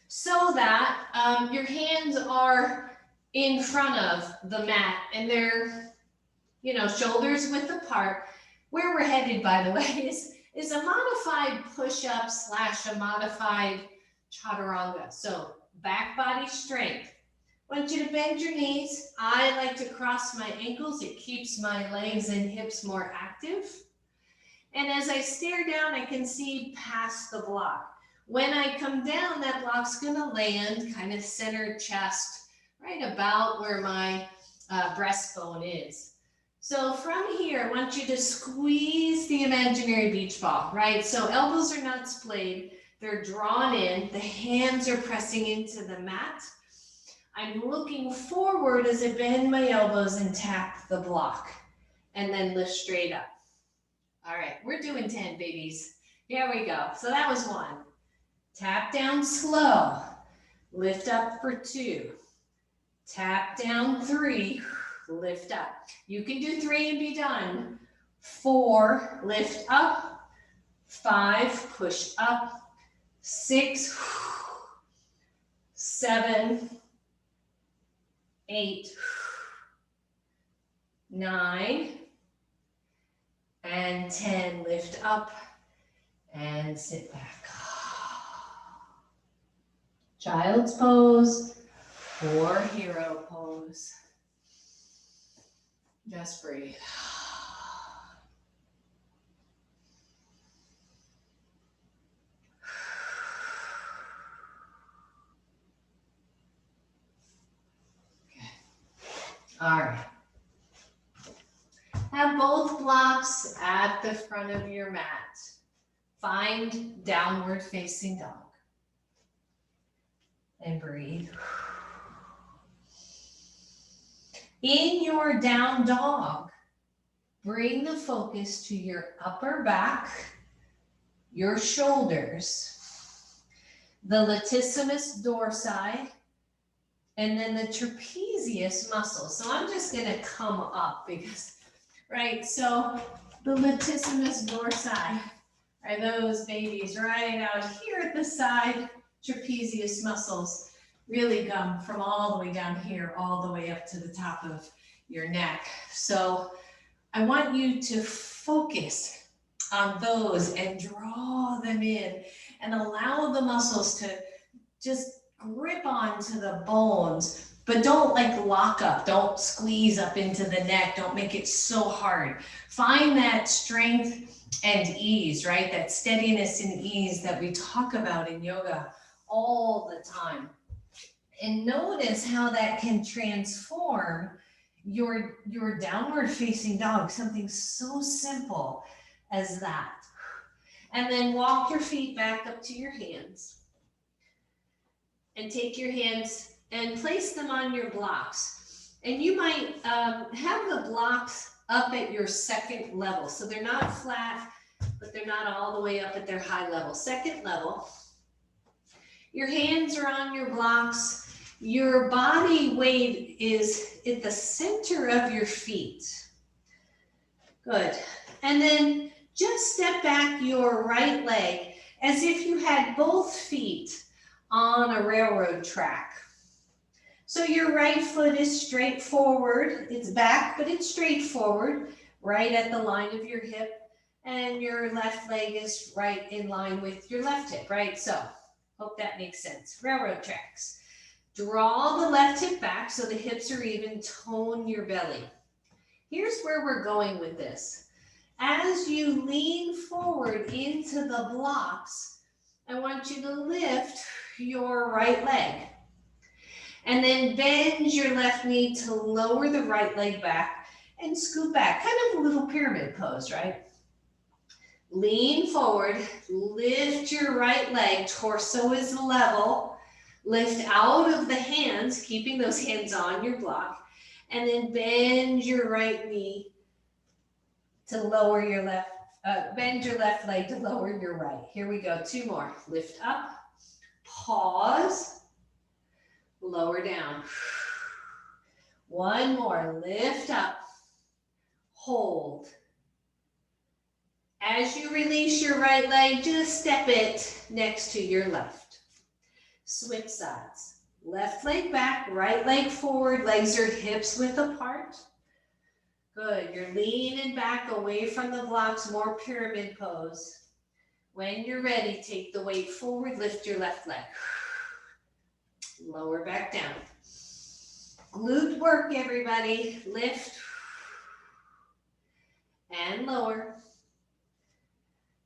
A: so that your hands are in front of the mat and they're, shoulders width apart. Where we're headed, by the way, is a modified push-up / a modified chaturanga. So back body strength. I want you to bend your knees. I like to cross my ankles. It keeps my legs and hips more active. And as I stare down, I can see past the block. When I come down, that block's gonna land kind of center chest, right about where my breastbone is. So from here, I want you to squeeze the imaginary beach ball, right? So elbows are not splayed, they're drawn in, the hands are pressing into the mat. I'm looking forward as I bend my elbows and tap the block, and then lift straight up. All right, we're doing 10, babies. Here we go. So that was 1. Tap down slow, lift up for 2. Tap down 3, lift up. You can do 3 and be done. 4, lift up. 5, push up. 6, 7, 8, 9, and 10. Lift up and sit back. Child's pose or hero pose. Just breathe. All right. Have both blocks at the front of your mat. Find downward facing dog. And breathe. In your down dog, bring the focus to your upper back, your shoulders, the latissimus dorsi, and then the trapezius muscle. So I'm just going to come up because, right, so the latissimus dorsi are those babies right out here at the side. Trapezius muscles really come from all the way down here, all the way up to the top of your neck. So I want you to focus on those and draw them in and allow the muscles to just grip onto the bones, but don't like lock up, don't squeeze up into the neck, don't make it so hard. Find that strength and ease, right? That steadiness and ease that we talk about in yoga all the time. And notice how that can transform your downward facing dog, something so simple as that. And then walk your feet back up to your hands. And take your hands and place them on your blocks. And you might have the blocks up at your second level. So they're not flat, but they're not all the way up at their high level. Second level. Your hands are on your blocks. Your body weight is at the center of your feet. Good. And then just step back your right leg as if you had both feet on a railroad track. So your right foot is straight forward. It's back, but it's straight forward, right at the line of your hip. And your left leg is right in line with your left hip, right? So, hope that makes sense. Railroad tracks. Draw the left hip back so the hips are even, tone your belly. Here's where we're going with this. As you lean forward into the blocks, I want you to lift your right leg. And then bend your left knee to lower the right leg back and scoot back. Kind of a little pyramid pose, right? Lean forward, lift your right leg, torso is level. Lift out of the hands, keeping those hands on your block. And then bend your right knee to lower your left, bend your left leg to lower your right. Here we go, 2 more. Lift up, pause, lower down. 1 more, lift up, hold. As you release your right leg, just step it next to your left. Switch sides. Left leg back, right leg forward, legs are hips width apart. Good, you're leaning back away from the blocks, more pyramid pose. When you're ready, take the weight forward, lift your left leg. Lower back down. Glute work, everybody. Lift and lower.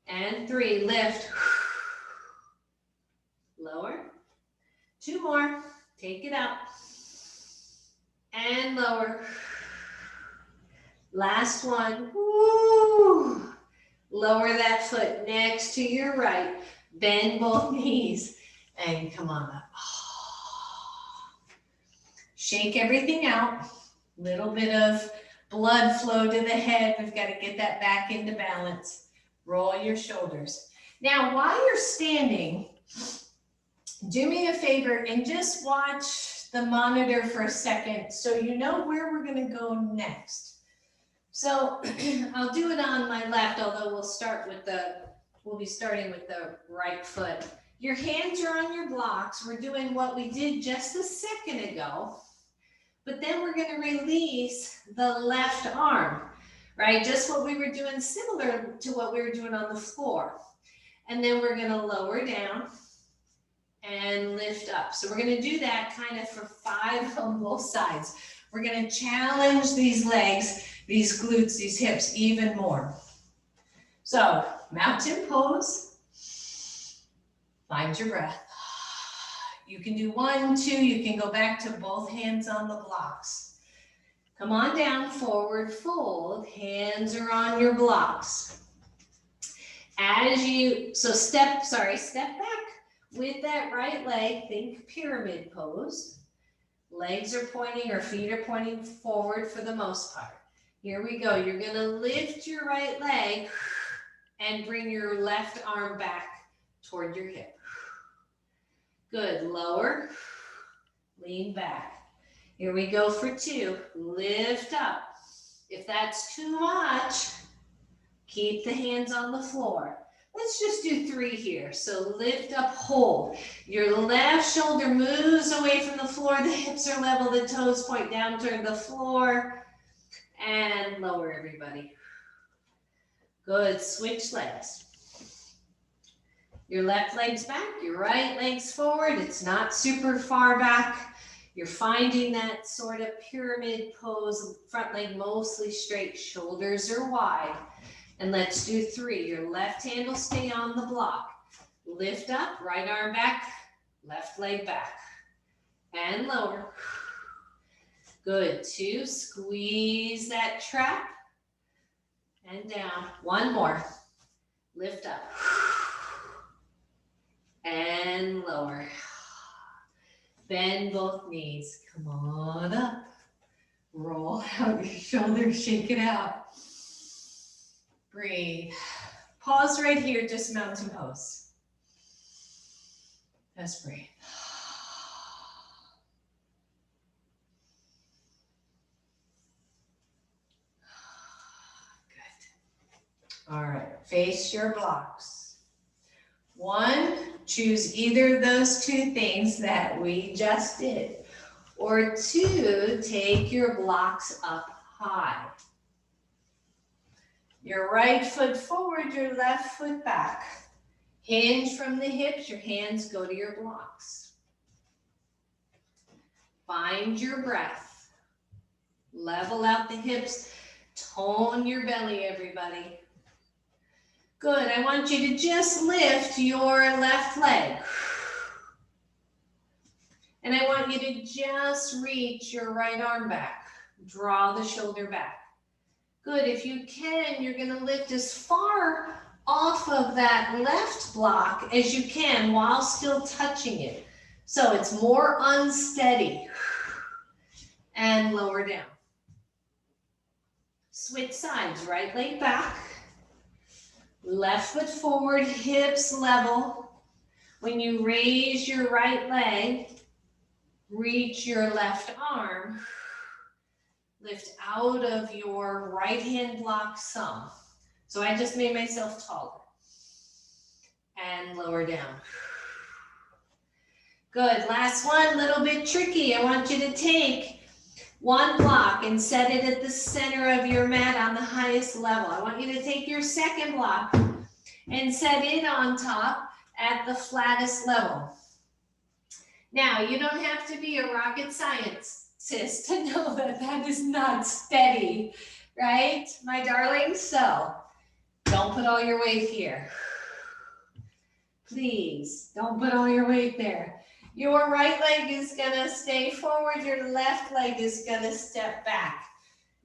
A: And 3, lift. Lower. 2 more. Take it up. And lower. Last one. Woo. Lower that foot next to your right. Bend both knees. And come on up. Shake everything out. Little bit of blood flow to the head. We've got to get that back into balance. Roll your shoulders. Now, while you're standing, do me a favor and just watch the monitor for a second so you know where we're going to go next. So I'll do it on my left, although we'll be starting with the right foot. Your hands are on your blocks. We're doing what we did just a second ago, but then we're going to release the left arm, right? Just what we were doing, similar to what we were doing on the floor. And then we're going to lower down and lift up. So we're going to do that kind of for 5 on both sides. We're going to challenge these legs, these glutes, these hips even more. So mountain pose, find your breath. You can do 1, 2, you can go back to both hands on the blocks. Come on down, forward fold, hands are on your blocks. Step back with that right leg, think pyramid pose. Legs are pointing or feet are pointing forward for the most part. Here we go, you're gonna lift your right leg and bring your left arm back toward your hip. Good, lower, lean back. Here we go for 2, lift up. If that's too much, keep the hands on the floor. Let's just do 3 here. So lift up, hold. Your left shoulder moves away from the floor, the hips are level, the toes point down toward the floor, and lower everybody. Good, switch legs. Your left leg's back, your right leg's forward. It's not super far back. You're finding that sort of pyramid pose, front leg mostly straight, shoulders are wide. And let's do 3. Your left hand will stay on the block. Lift up, right arm back, left leg back. And lower. Good, 2, squeeze that trap. And down, 1 more. Lift up. And lower. Bend both knees. Come on up. Roll out your shoulders, shake it out. Breathe. Pause right here, just mountain pose. Just breathe. Good. All right, face your blocks. 1, choose either of those 2 things that we just did. Or 2, take your blocks up high. Your right foot forward, your left foot back. Hinge from the hips, your hands go to your blocks. Find your breath. Level out the hips, tone your belly, everybody. Good, I want you to just lift your left leg. And I want you to just reach your right arm back. Draw the shoulder back. Good, if you can, you're gonna lift as far off of that left block as you can while still touching it. So it's more unsteady. And lower down. Switch sides, right leg back. Left foot forward, hips level. When you raise your right leg, reach your left arm. Lift out of your right hand block some. So I just made myself taller. And lower down. Good, last one, little bit tricky. I want you to take one block and set it at the center of your mat on the highest level. I want you to take your second block and set it on top at the flattest level. Now, you don't have to be a rocket scientist to know that that is not steady, right, my darlings? So, don't put all your weight here. Please, don't put all your weight there. Your right leg is gonna stay forward, your left leg is gonna step back.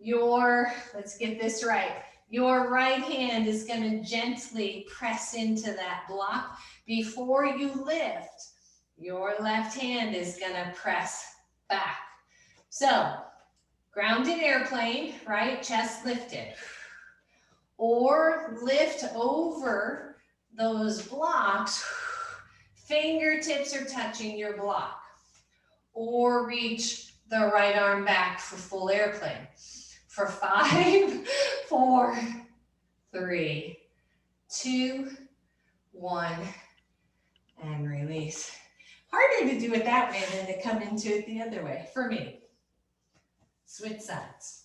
A: Let's get this right. Your right hand is gonna gently press into that block. Before you lift, your left hand is gonna press back. So, grounded airplane, right? Chest lifted. Or lift over those blocks. Fingertips are touching your block. Or reach the right arm back for full airplane. For 5, 4, 3, 2, 1, and release. Harder to do it that way than to come into it the other way, for me. Switch sides.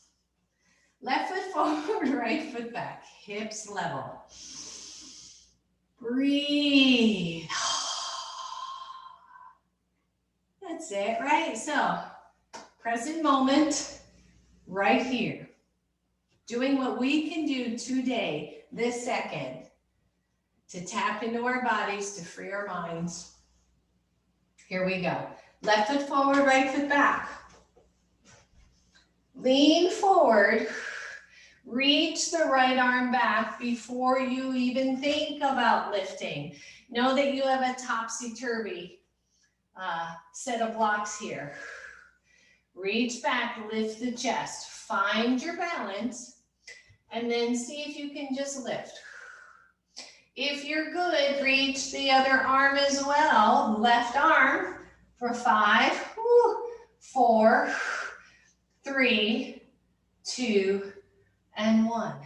A: Left foot forward, right foot back, hips level. Breathe. That's it, right? So, present moment, right here. Doing what we can do today, this second, to tap into our bodies, to free our minds. Here we go. Left foot forward, right foot back. Lean forward. Reach the right arm back before you even think about lifting. Know that you have a topsy-turvy set of blocks here. Reach back, lift the chest. Find your balance, and then see if you can just lift. If you're good, reach the other arm as well. Left arm for 5, 4, 3, 2, and 1.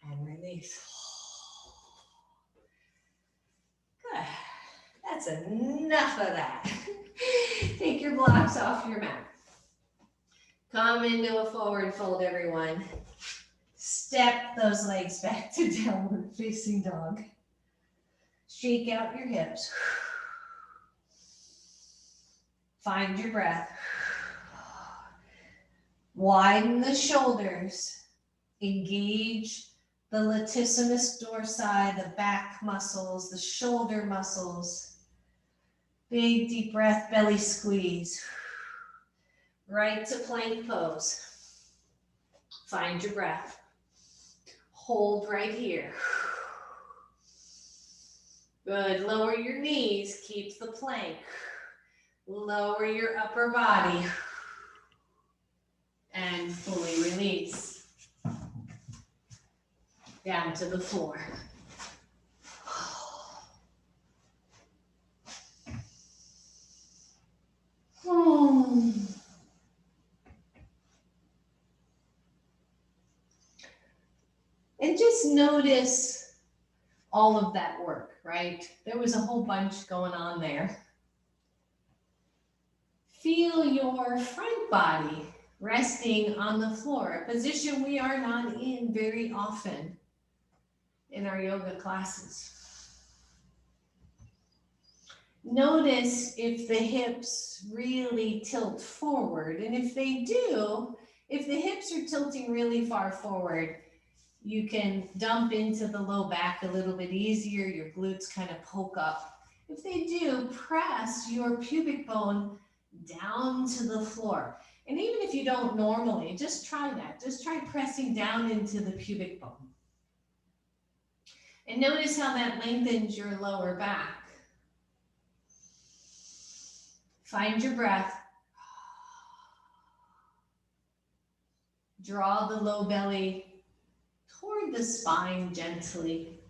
A: And release. Good. That's enough of that. Take your blocks off your mat. Come into a forward fold, everyone. Step those legs back to downward facing dog. Shake out your hips. Find your breath. Widen the shoulders. Engage the latissimus dorsi, the back muscles, the shoulder muscles. Big deep breath, belly squeeze. Right to plank pose. Find your breath. Hold right here. Good, lower your knees, keep the plank. Lower your upper body. And fully release. Down to the floor. And just notice all of that work, right? There was a whole bunch going on there. Feel your front body resting on the floor, a position we are not in very often in our yoga classes. Notice if the hips really tilt forward, and if they do, if the hips are tilting really far forward, you can dump into the low back a little bit easier, your glutes kind of poke up. If they do, press your pubic bone down to the floor. And even if you don't normally, just try that. Just try pressing down into the pubic bone. And notice how that lengthens your lower back. Find your breath. Draw the low belly toward the spine gently.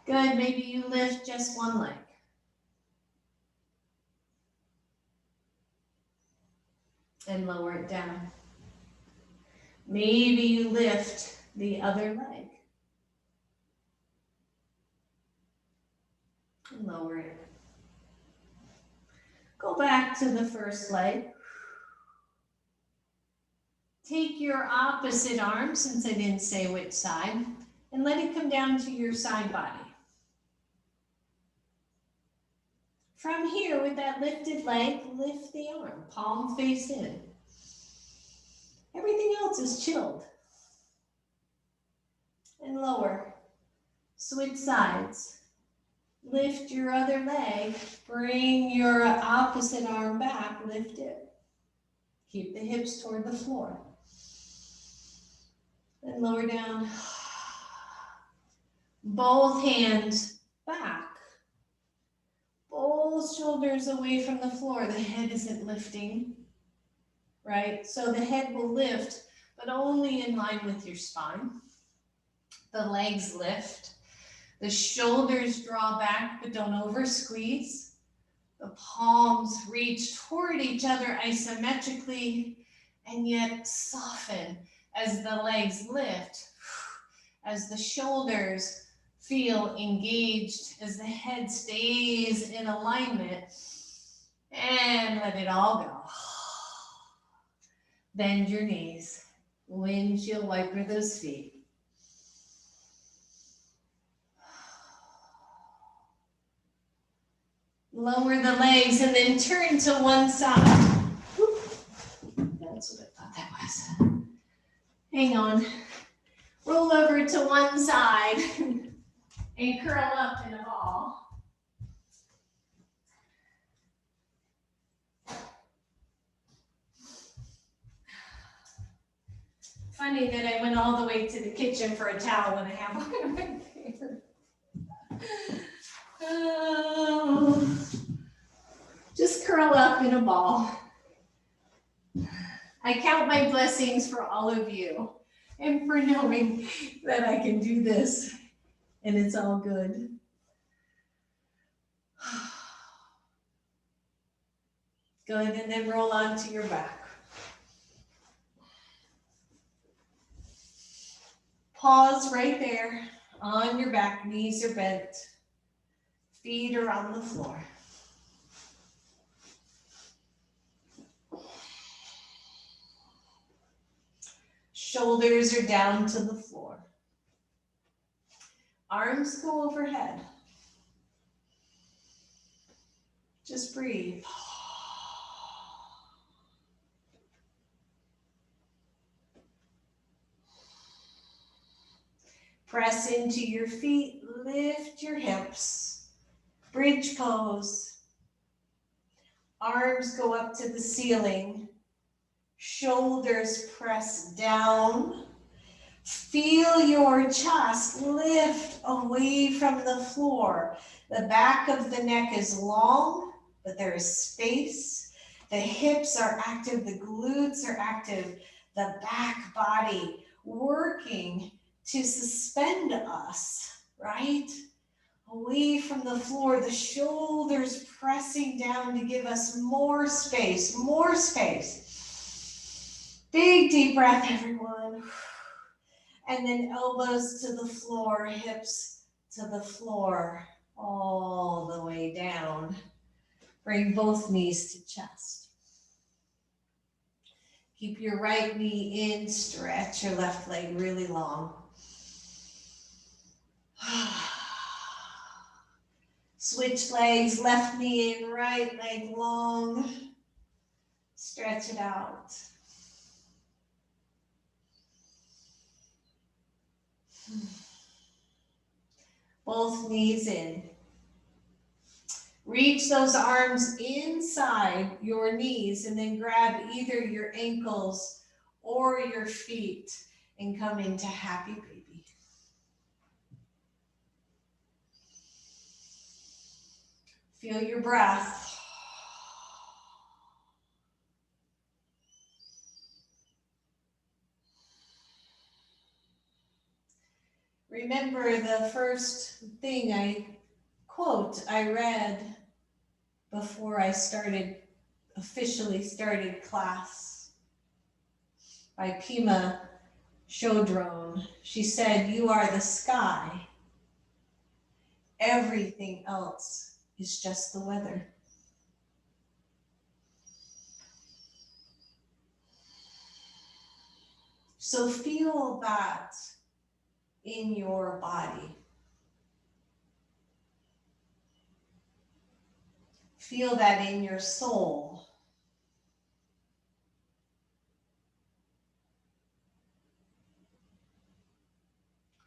A: Good, maybe you lift just one leg. And lower it down. Maybe you lift the other leg. And lower it. Go back to the first leg. Take your opposite arm, since I didn't say which side, and let it come down to your side body. From here, with that lifted leg, lift the arm, palm face in. Everything else is chilled. And lower. Switch sides. Lift your other leg, bring your opposite arm back, lift it. Keep the hips toward the floor. And lower down. Both hands back. Both shoulders away from the floor. The head isn't lifting, right? So the head will lift, but only in line with your spine. The legs lift. The shoulders draw back, but don't over squeeze. The palms reach toward each other isometrically, and yet soften as the legs lift, as the shoulders feel engaged, as the head stays in alignment, and let it all go. Bend your knees, windshield wiper those feet. Lower the legs and then turn to one side. That's what I thought that was. Hang on. Roll over to one side and curl up in a ball. Funny that I went all the way to the kitchen for a towel when I have one right there. Oh, just curl up in a ball. I count my blessings for all of you and for knowing that I can do this and it's all good. Good, and then roll onto your back. Pause right there on your back, knees are bent, feet are on the floor. Shoulders are down to the floor. Arms go overhead. Just breathe. Press into your feet, lift your hips. Bridge pose. Arms go up to the ceiling. Shoulders press down. Feel your chest lift away from the floor. The back of the neck is long, but there is space. The hips are active, the glutes are active, the back body working to suspend us, right? Away from the floor, the shoulders pressing down to give us more space, more space. Big deep breath, everyone. And then elbows to the floor, hips to the floor, all the way down. Bring both knees to chest. Keep your right knee in, stretch your left leg really long. Switch legs, left knee in, right leg long. Stretch it out. Both knees in. Reach those arms inside your knees and then grab either your ankles or your feet and come into happy baby. Feel your breath. Remember the first thing I read before I officially started class by Pima Chodron. She said, "You are the sky. Everything else is just the weather." So feel that in your body. Feel that in your soul.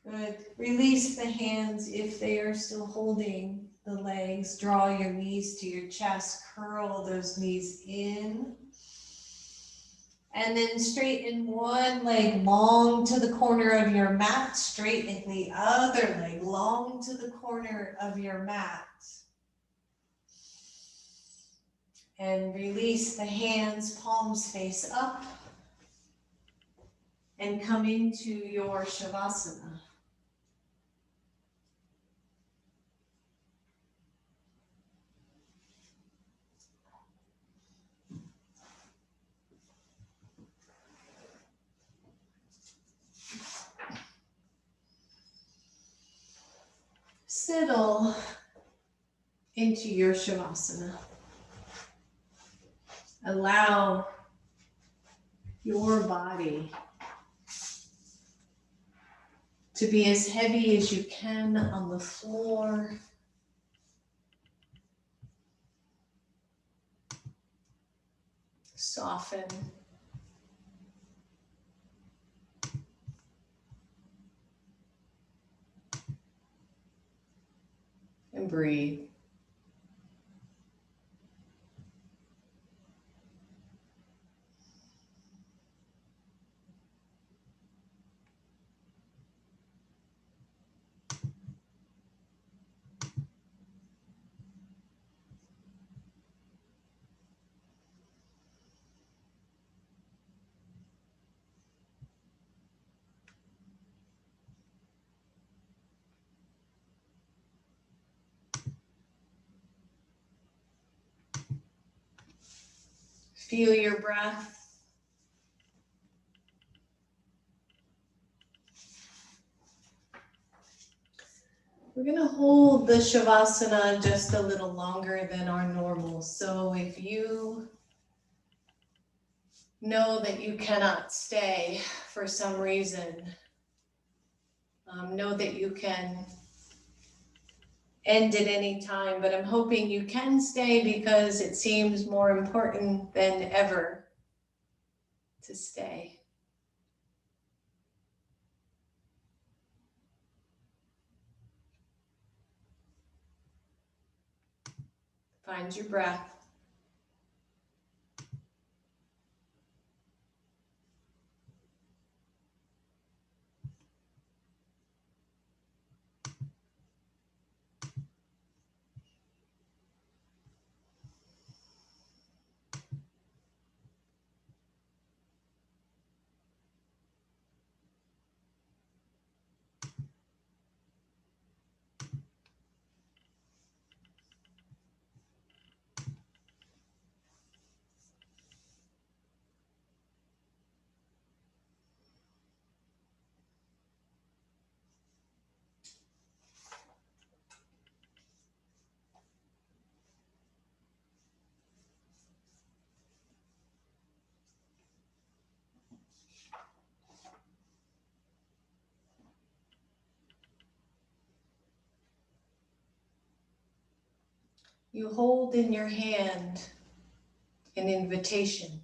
A: Good. Release the hands if they are still holding the legs. Draw your knees to your chest. Curl those knees in. And then straighten one leg long to the corner of your mat. Straighten the other leg long to the corner of your mat. And release the hands, palms face up. And come into your Shavasana. Settle into your Shavasana. Allow your body to be as heavy as you can on the floor. Soften. And breathe. Feel your breath. We're going to hold the Shavasana just a little longer than our normal. So if you know that you cannot stay for some reason, know that you can end at any time, but I'm hoping you can stay because it seems more important than ever to stay. Find your breath. You hold in your hand an invitation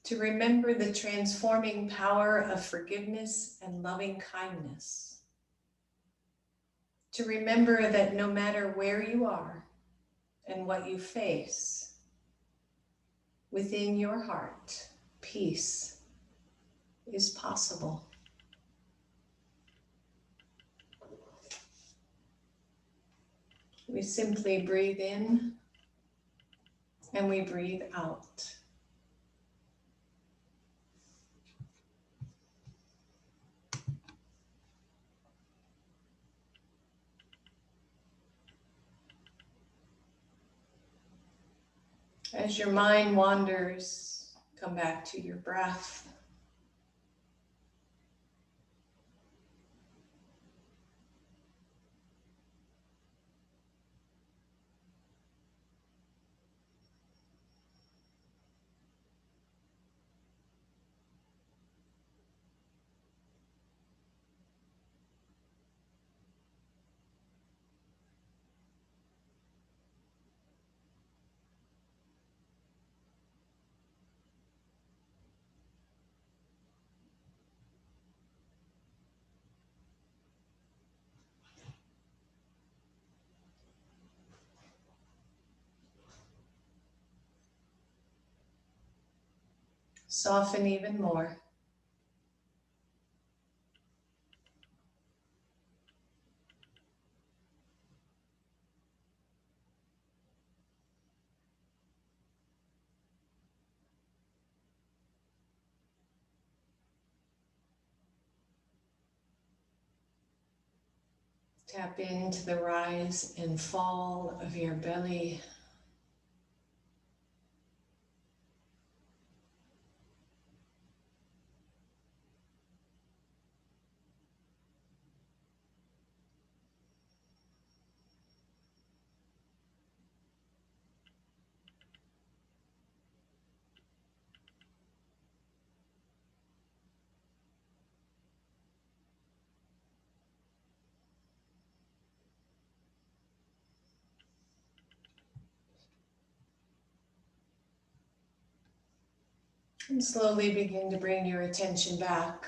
A: to remember the transforming power of forgiveness and loving kindness. To remember that no matter where you are and what you face, within your heart, peace is possible. We simply breathe in and we breathe out. As your mind wanders, come back to your breath. Soften even more. Tap into the rise and fall of your belly. And slowly begin to bring your attention back.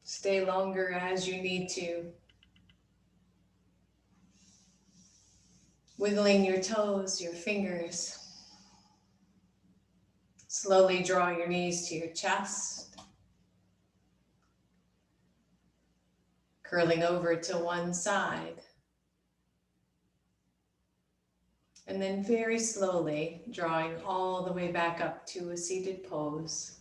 A: Stay longer as you need to. Wiggling your toes, your fingers. Slowly draw your knees to your chest. Curling over to one side. And then very slowly drawing all the way back up to a seated pose.